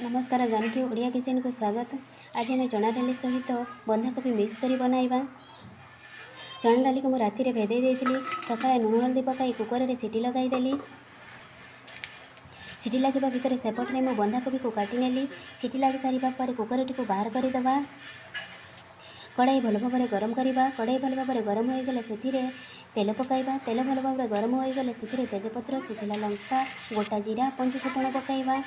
नमस्कार जानकी ओडिया किचन को स्वागत। आज आम चना डाली सहित बंधाकोबी मिक्स कर बनाइबा। चना डाली को राति में भेदे देती। सकाଳେ लुण हल्दी पकाई कुकर में सीटी लगाईदेली। सीटी लगे भितर सेपटे मु बंधाकोबी को काटिनेली। सीटी लगी सारा कुकर टी बाहर करदे। कड़ाई भल भाव गरम करवा। कड़ाई भल भाव गरम हो गले से तेल पकाइबा। तेल भल भाव गरम हो गले से तेजपत्र सुखिला लंका गोटा जीरा पंच फुटण पकाइबा।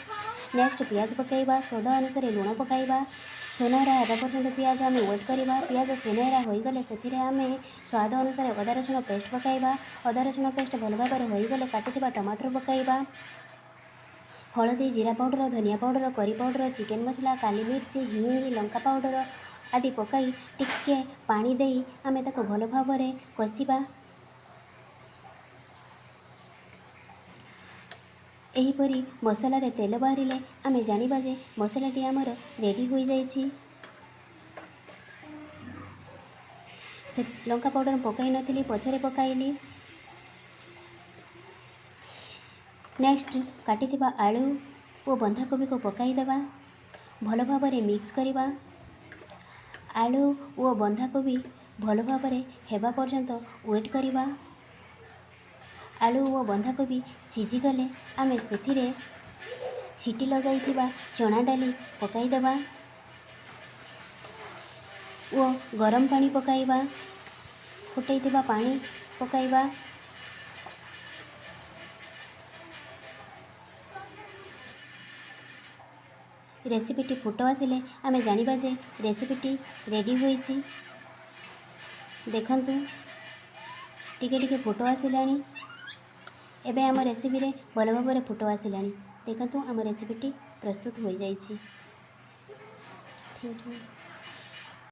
नेक्स्ट पियाज पकाइबा। स्वाद अनुसार लुण पकाइबा। सुनहरा होगा पर्यंत पियाज आम वेट करवा। पियाज सुनहरा हो गले से आम स्वाद अनुसार अदा रसुण पेस्ट पकाइबा। अदा रसुण पेस्ट भल भाव हो गले काटिथिबा टमाटर पकाइबा। हलदी जीरा पाउडर धनिया पाउडर करी पाउडर चिकेन मसला काली मिर्च हिंग लंका पाउडर आदि पकाई टिके पानी देई आमे ताको भल भाव कषिबा। एहीपरी मसला रे तेल बाहरिले आमे जानिबा जे मसलाटी आमर रेडी हो जाइछि। से लंका पाउडर पकाई नथिली पछरे पकाइली। नेक्स्ट काटिथिबा आलू और बंधाकोबी को पकाई देबा। भल भाव मिक्स करवा। आलू और बंधाकोबी भल भाव हेबा पर्यंत वेट करवा। आलू और बंधाकोबी सीझी गले आमे सेथिरे सीटी लगाइथिबा चना डाली पकाई देबा और गरम पानी पकाइबा। फुटैथिबा पानी पकाइबा। रेसिपीटी फुट आसिले आमे जानिबा जे रेसिपीटी रेडी होइछि। देखंतु टिके टिके फुट आसिलानी। एबे आम रेसिपी रे भल भाव फुट आसिलानी। देखंतु आम रेसिपीटी प्रस्तुत हो जाइछि। Thank you.